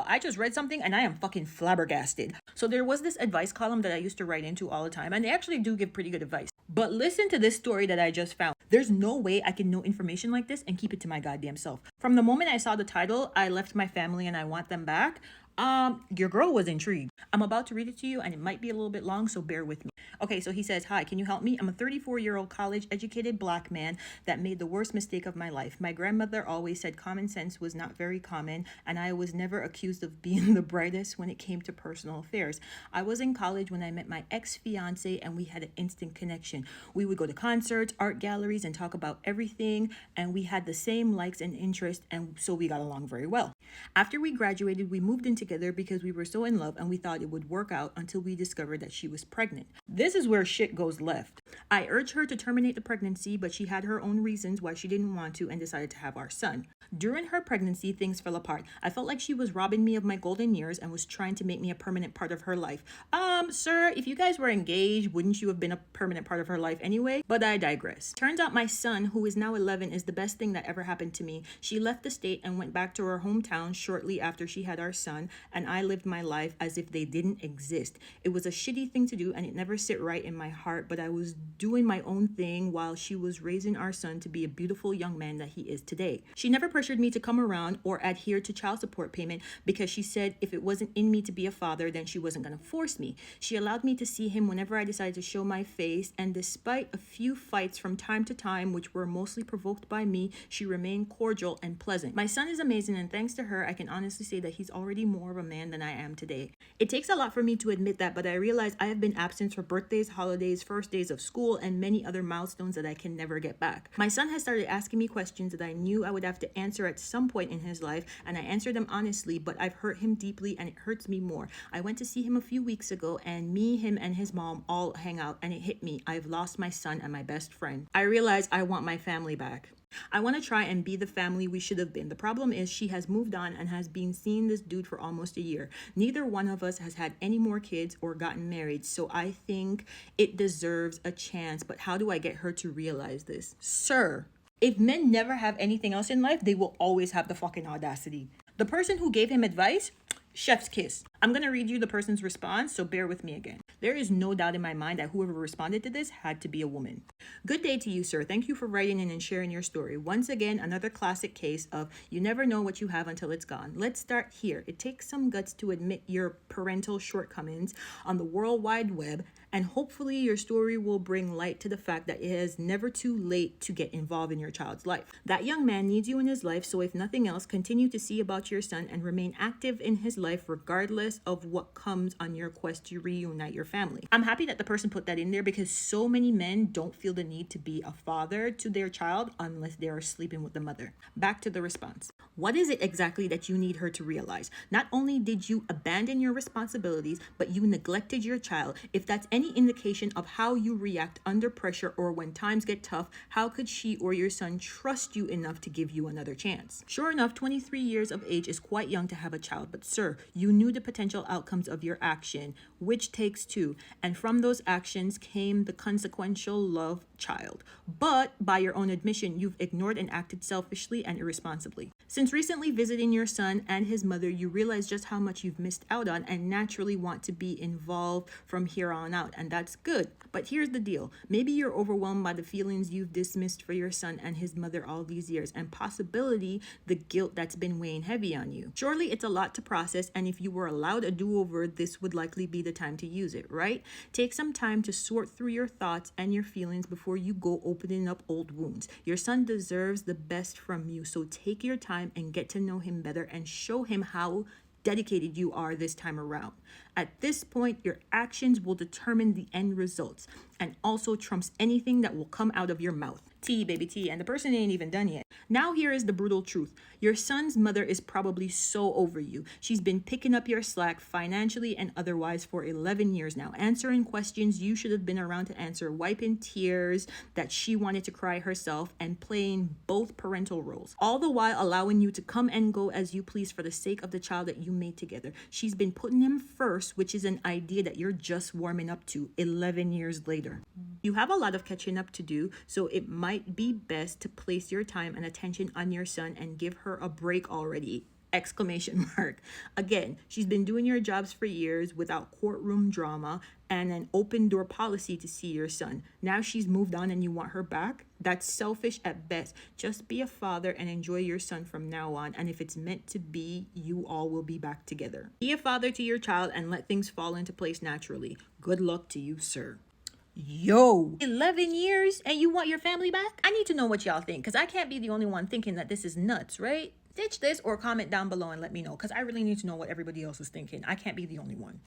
I just read something and I am fucking flabbergasted. So there was this advice column that I used to write into all the time, and they actually do give pretty good advice. But listen to this story that I just found. There's no way I can know information like this and keep it to my goddamn self. From the moment I saw the title, I left my family and I want them back. Your girl was intrigued. I'm about to read it to you and it might be a little bit long, so bear with me. Okay, so he says, "Hi, can you help me? I'm a 34-year-old college educated black man that made the worst mistake of my life. My grandmother always said common sense was not very common, and I was never accused of being the brightest when it came to personal affairs. I was in college when I met my ex-fiance and we had an instant connection. We would go to concerts, art galleries, and talk about everything, and we had the same likes and interests, and so we got along very well. After we graduated, we moved in together because we were so in love and we thought it would work out until we discovered that she was pregnant. This is where shit goes left. I urged her to terminate the pregnancy, but she had her own reasons why she didn't want to and decided to have our son. During her pregnancy, things fell apart. I felt like she was robbing me of my golden years and was trying to make me a permanent part of her life. Sir, if you guys were engaged, wouldn't you have been a permanent part of her life anyway? But I digress. Turns out my son, who is now 11, is the best thing that ever happened to me. She left the state and went back to her hometown shortly after she had our son, and I lived my life as if they didn't exist. It was a shitty thing to do and it never sit right in my heart, but I was doing my own thing while she was raising our son to be a beautiful young man that he is today. She never pressured me to come around or adhere to child support payment because she said if it wasn't in me to be a father, then she wasn't going to force me. She allowed me to see him whenever I decided to show my face, and despite a few fights from time to time, which were mostly provoked by me, she remained cordial and pleasant. My son is amazing, and thanks to her, I can honestly say that he's already more of a man than I am today. It takes a lot for me to admit that, but I realize I have been absent for birthdays, holidays, first days of school, and many other milestones that I can never get back. My son has started asking me questions that I knew I would have to answer at some point in his life, and I answer them honestly, but I've hurt him deeply and it hurts me more. I went to see him a few weeks ago, and me, him, and his mom all hang out, and it hit me. I've lost my son and my best friend. I realize I want my family back. I want to try and be the family we should have been. The problem is she has moved on and has been seeing this dude for almost a year. Neither one of us has had any more kids or gotten married, so I think it deserves a chance. But how do I get her to realize this? Sir, if men never have anything else in life, they will always have the fucking audacity. The person who gave him advice, chef's kiss. I'm going to read you the person's response, so bear with me again. There is no doubt in my mind that whoever responded to this had to be a woman. Good day to you, sir. Thank you for writing in and sharing your story. Once again, another classic case of you never know what you have until it's gone. Let's start here. It takes some guts to admit your parental shortcomings on the World Wide Web, and hopefully your story will bring light to the fact that it is never too late to get involved in your child's life. That young man needs you in his life, so if nothing else, continue to see about your son and remain active in his life regardless of what comes on your quest to reunite your family. I'm happy that the person put that in there because so many men don't feel the need to be a father to their child unless they are sleeping with the mother. Back to the response. What is it exactly that you need her to realize? Not only did you abandon your responsibilities, but you neglected your child. If that's any indication of how you react under pressure or when times get tough, how could she or your son trust you enough to give you another chance? Sure enough, 23 years of age is quite young to have a child, but sir, you knew the potential outcomes of your action, which takes two, and from those actions came the consequential love child. But by your own admission, you've ignored and acted selfishly and irresponsibly. Since recently visiting your son and his mother, you realize just how much you've missed out on and naturally want to be involved from here on out, and that's good. But here's the deal. Maybe you're overwhelmed by the feelings you've dismissed for your son and his mother all these years, and possibly the guilt that's been weighing heavy on you. Surely it's a lot to process, and if you were allowed a do-over, this would likely be the time to use it, right? Take some time to sort through your thoughts and your feelings before you go opening up old wounds. Your son deserves the best from you, so take your time and get to know him better and show him how dedicated you are this time around. At this point, your actions will determine the end results and also trumps anything that will come out of your mouth. Tea, baby, tea. And the person ain't even done yet. Now here is the brutal truth. Your son's mother is probably so over you. She's been picking up your slack financially and otherwise for 11 years now, answering questions you should have been around to answer, wiping tears that she wanted to cry herself, and playing both parental roles, all the while allowing you to come and go as you please for the sake of the child that you made together. She's been putting him first, which is an idea that you're just warming up to 11 years later. You have a lot of catching up to do, so it might be best to place your time and attention on your son and give her a break already. Exclamation mark. Again, she's been doing your jobs for years without courtroom drama and an open door policy to see your son. Now she's moved on and you want her back? That's selfish at best. Just be a father and enjoy your son from now on. And if it's meant to be, you all will be back together. Be a father to your child and let things fall into place naturally. Good luck to you, sir. Yo, 11 years and you want your family back? I need to know what y'all think, because I can't be the only one thinking that this is nuts, right? Ditch this or comment down below and let me know, because I really need to know what everybody else is thinking. I can't be the only one.